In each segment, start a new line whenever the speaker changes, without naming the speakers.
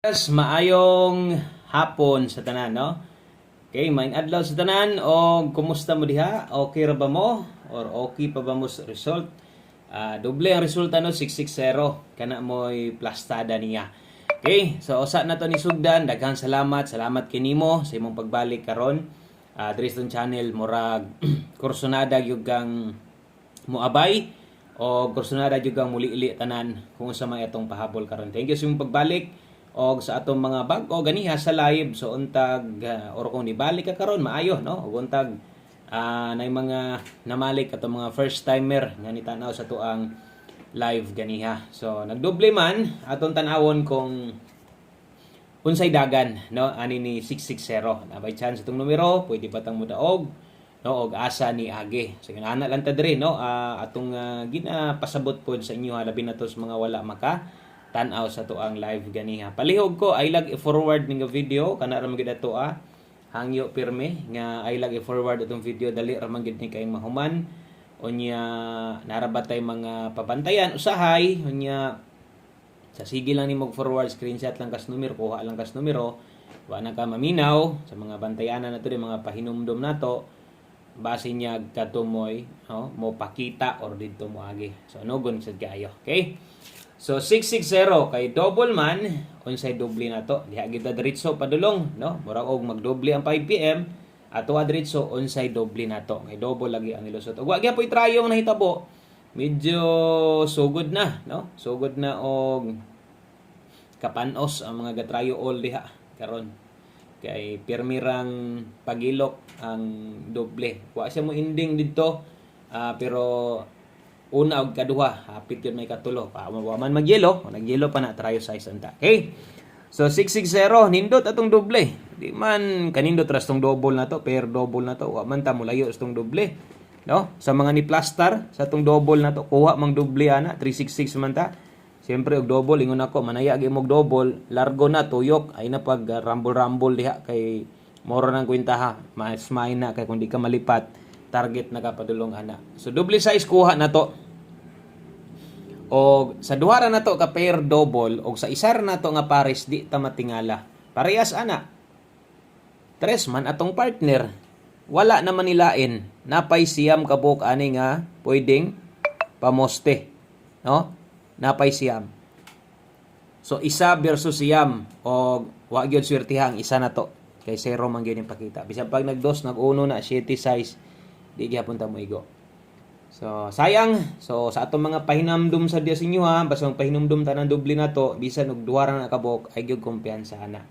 Yes, maayong hapon sa tanan, no? Okay, maayong adlaw sa tanan o kumusta mo diha? Okay ra ba mo or okay pa ba mo sa result? Doble ang resulta no 660 kana mo'y plastada niya. Okay, so usa na to ni sugdan, daghang salamat kinimo sa imong pagbalik karon. Dresden channel murag kursonada gyud kang moabay o kursonada gyud kang muli-ili tanan kung sa may atong pahabol karon. Thank you sa imong pagbalik og sa atong mga bag-o ganiha sa live. So untag or kung nibalik ka karon maayo no, og untag nay mga namalik atong mga first timer nga nitanaw sa tuang live ganiha. So nagdoble man aton tan-awon kung unsay dagan no ani ni 660 na by chance itong numero pwede pa tang mudaog no og asa ni age. So ana lang ta diri no atong ginapasabot pod sa inyo labi na to sa mga wala maka tan-aw sa tuang live ganiha. Palihog ko ay lag i-forward ning video kana ra magid ato hangyo pirme nga ay lag i-forward atong video dali ra man gid ni kayong mahuman unya narabatay mga pabantayan usahay unya sa sige lang ni mag-forward screenshot lang kas numero kuha lang kas numero wa na ka maminaw sa mga bantayanan nato di mga pahinumdom nato base niya katumoy no mo pakita or didto mo agi. So nogon sad kayo. Okay? So 660 kay double man unsay doble na to diha gid diretso padulong no murag og magdoble ang 5 PM ato diretso unsay doble na to kay double lagi ang ilusot ug wa gyapon trayong nahitabo medyo sugod na no sugod na og kapanos ang mga gatrayo all diha karon kay pirmirang pagilok ang doble wa siya mo ending didto pero una og kaduha hapit yun may katulo wa man magyelo nagyelo pa na tryo size anta. Okay, so 660 nindot atong doble di man kanindot ras tong double na to per double na to wa man ta mulayo sa tong doble no sa mga ni plaster sa tong double na to kuha mang doble ana 366 man ta siyempre og double ingon ako manaya gyud mog double largo na tuyok ay na pag rumble diha kay moro nang kwenta ha mas may na kay kung di ka malipat target na kapadulong ana. So double size kuha na to. O sa duha ra na to ka pair double o sa isa ra na to nga pares di ta matingala. Parehas ana. Tres man atong partner. Wala naman nilain. Napay siyam ka buok ani nga pwedeng pamoste. No? Napay siyam. So isa versus siyam o wa gyud swertihang isa na to. Kay zero man gyud pakita. Bisan pag nagdos nag-uno na 7 size di gyapon ta mo igo. So sayang. So sa atong mga pahinumdum sa diya sinyo basta ang pahinumdum tanan doble na to bisan og duha ra na kabok ay gyud kumpiyansa na.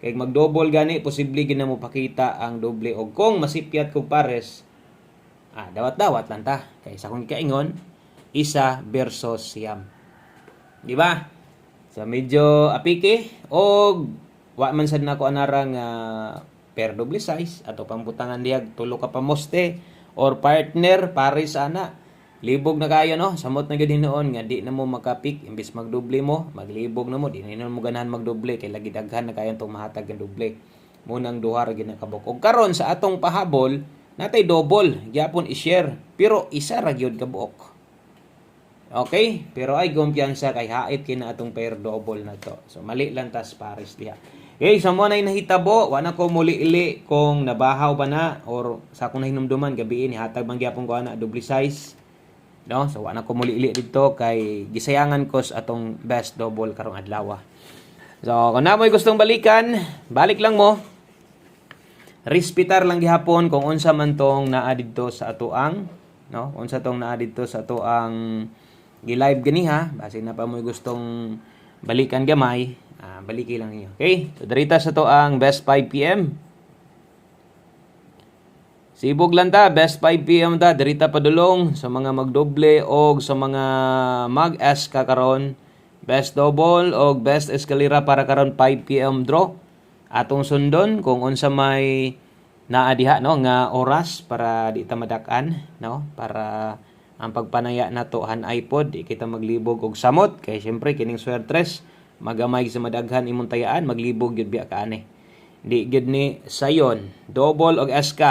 Kay mag-double gani posible gid na mo pakita ang doble og kung masipyat kog pares dawat-dawat lang ta. Kay sa kung kaingon isa versus siyam. Di ba? So medyo apike og wa man sad nako anarang per double size ato pambutangan diag tulo ka pamoste or partner pares ana libog na kayo no samot na gyud hinuon nga di na mo makapik imbis magdoble mo maglibog na mo di na mo ganahan magdoble kay lagi daghan na kayo tong mahatag nga doble mo nang duha ra gyud nakabok og karon sa atong pahabol natay double gyapon i-share pero isa ra gyud kabuok. Okay, pero ay kumpiyansa kay hait kina atong pair double na to. So mali lang tas pares diha. Okay, sa mo nay nahitabo, wa na ko muli-ili kung nabahaw ba na or sa akong nahinumduman gabi ni hatag man gyapon ko ana double size. No, so wa na ko muli-ili dito kay gisayangan ko sa atong best double karong adlaw. So kung namoy gustong balikan, balik lang mo. Respetar lang gihapon kung unsa man tong naa didto sa atoang, no? Unsa tong naa didto sa atoang gi-live ganiha, base na pa mo gustong balikan gamay, baliki lang niyo. Okay? So darita sa to ang best 5 PM. Sibog lang ta, best 5 PM ta, darita padulong sa mga magdoble o sa mga mag-S ka karon. Best double o best escalera para karon 5 PM draw. Atong sundon kung unsa may naa diha no nga oras para di ta madak-an no para ang pagpanaya nato han iPod di kita maglibog og samot kay syempre kining swertres magamay sa madaghan imong tayaan maglibog gyud biya kaani di gyud ni sayon double og SK.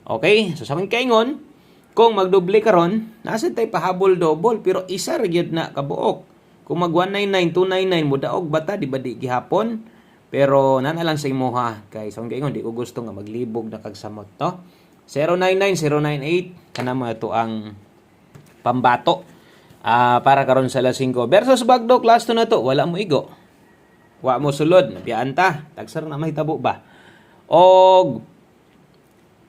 Okay, so sa man kaingon kung magdoble karon nasa tay pahabol double pero isa ra gyud na kabuok Kung mag 199 299 mo daog bata di ba di gihapon, pero nana lang sa imuha kay sa ingon di ko gusto nga maglibog na kagsamot to. 099098 kana mo ito ang pambato. Para karon sa alas 5 versus Bagdok last na to wala mo igo. Wa mo sulod, nabiyaan ta. Tagsar na mahitabo ba? Og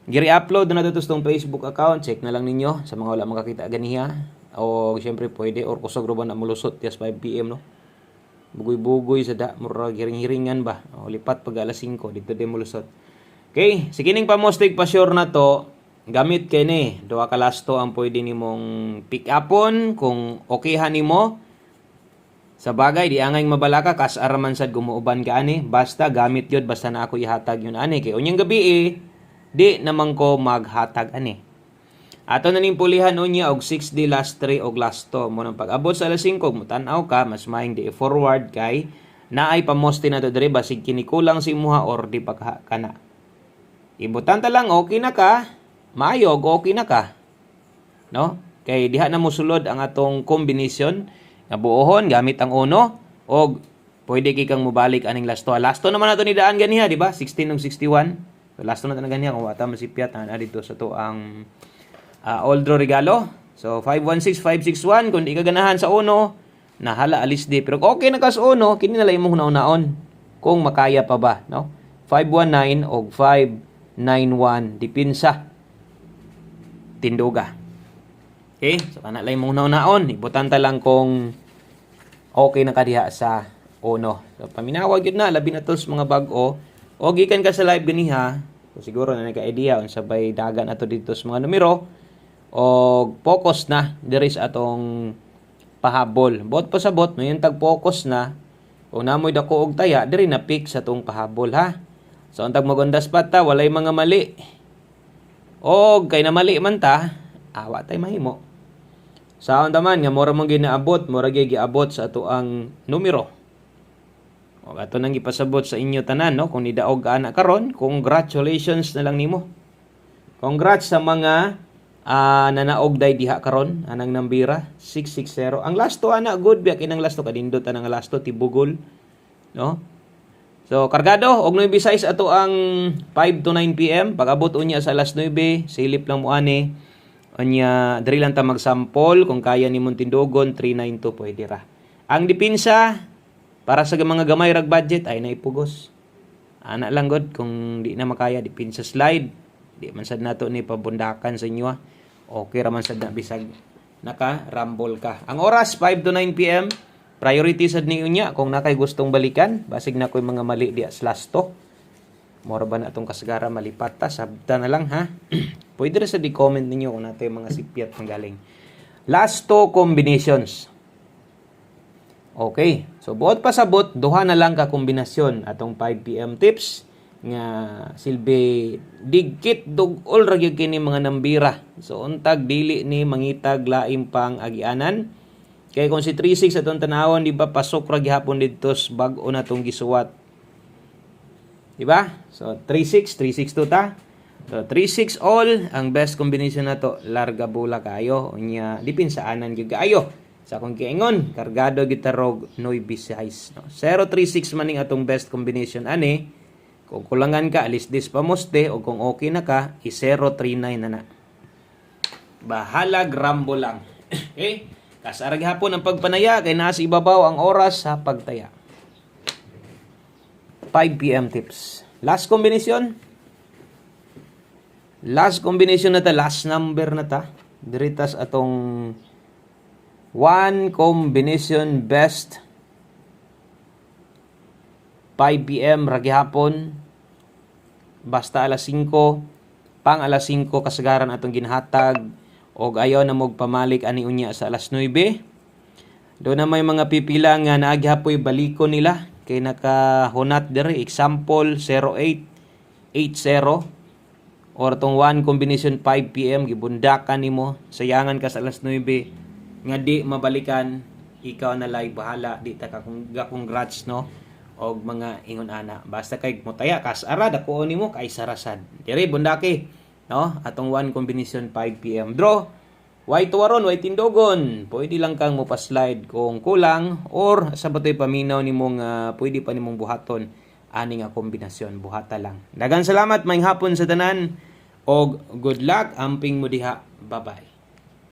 giri-upload na dito sa Facebook account, check na lang ninyo sa mga wala makakita ganiha. O syempre pwede or kusog ro ba na mulusot yes 5 PM no. Bugoy-bugoy sa da murag hiring-hiringan ba. O lipat pag alas 5 dito din mulusot. Okay, sige ning pamostig pa sure na to. Gamit kay ni duha ka lasto ang pwede nimong pick upon kung okayhan nimo. Sa bagay, di angay mabalaka, kas araman sad gumuuban ka ani. Basta gamit yun, basta na ako ihatag yun ani. Kaya unyang gabi di naman ko maghatag ani. Ato na ning pulihan unya og 6D last 3 og last 2. Mo nang pag-abot sa alas 5, mutanaw ka, mas maing di forward kay naay pamoste na to dire basig kini kulang si imuha or di pagha kana. Ibutan ta lang okay na ka, maayog okay na ka. No? Kay diha na mo sulod ang atong combination nga buohon gamit ang uno og pwede kay kang mobalik aning lasto. Lasto naman nato ni daan ganiha, di ba? 16 ug 61. So lasto na tan ganiha kung wata masipyat ana dito sa to ang old draw regalo. So 516561 kung di ka ganahan sa uno, nahala alis di. Pero okay na ka sa uno, kini na lang imong naon kung makaya pa ba, no? 519 og 591 dipinsa tinduga. Okay? So, kana lang mong naon. Ibutan ta lang kung okay na ka diha sa uno. So, paminawag yun na. Labi na to sa mga bag-o. O, gikan ka sa live ganiha. So, siguro na nagka-idea. Sabay dagan na to dito sa mga numero. O, focus na. There is atong pahabol. Bot pa sa bot. Ngayon tag-focus na. Kung namoy dako og taya, diri na pick sa tong pahabol, ha? So, ang tag-magundas pa ta, walay mga mali. O, kay na mali man ta, awa tay mahimo. Saon taman nga mura mong ginaabot, mura gyud giabot sa ato ang numero. O ato nang gipasabot sa inyo tanan no, kung nidaog ka ana karon, congratulations na lang nimo. Congrats sa mga nanaog day diha karon, anang nambira 660. Ang last to ana good biya kinang last to kadindot anang last to tibugol, no? So kargado og 9:06 ato ang 5 to 9 PM, pag-abot unya sa alas 9, silip lang mo ani. Anya, diri lang ta magsample kung kaya ni mong tindogon 392 pwede ra. Ang dipinsa para sa mga gamay rag budget ay naipugos. Ana lang god kung di na makaya dipinsa slide. Di man sad nato ni pabundakan sa inyo. Okay ra man sad na bisag naka-rumble ka. Ang oras 5 to 9 PM. Priority sad ni unya kung nakay gustong balikan, basig na koy mga mali di as last to. Mora ba na itong kasagara malipat ta? Sabta na lang ha. Pwede rin sa di-comment ninyo kung natin mga sipyat ng galing. Last two combinations. Okay. So, buot pa sabot, duha na lang ka kombinasyon atong 5 PM tips nga silbi digkit dugol ra gyud kini mga nambira. So, untag dili ni mangitag laing pang agianan. Kaya kung si 36 atong tanawon, di ba pasok ra gihapon didto bag-o na tong gisuwat. Di ba? So, 3-6 to ta. So, 3-6 all. Ang best combination na to, larga bola kayo. Unya, dipinsaanan yung kayo. Sa akong kiingon, kargado gitarog, noy bisize. No? 0-3-6 maning atong best combination. Ani, kung kulangan ka, alis dis pamoste. O kung okay na ka, i-0-3-9 na na. Bahala, grambo lang. Okay? Kasarag hapon ang pagpanaya, kay nasa ibabaw ang oras sa pagtaya. 5 PM tips. Last combination. Last combination na ta. Last number na ta. Diritas atong one combination best 5 PM ragi hapon. Basta alas 5. Pang alas 5 kasagaran atong ginhatag. Og ayaw na mog pamalik ani unya sa alas 9. Doon na may mga pipila nga naagyapoy baliko nila. Kay nakahunat diri example 0880 or tong one combination 5 PM gibundakan nimo sayangan ka sa alas 9 nga di mabalikan ikaw na lay bahala di ta ka congrats no og mga ingon ana basta kay motaya kas ara dako nimo kay sarasad diri bundaki no atong one combination 5 PM draw Way tuwaron, way tindogon. Pwede lang kang mopa-slide kung kulang or sa batoy paminaw nimong pwede pa nimong buhaton ani nga kombinasyon, buhata lang. Daghang salamat maayong hapon sa tanan og good luck amping mo diha. Bye-bye.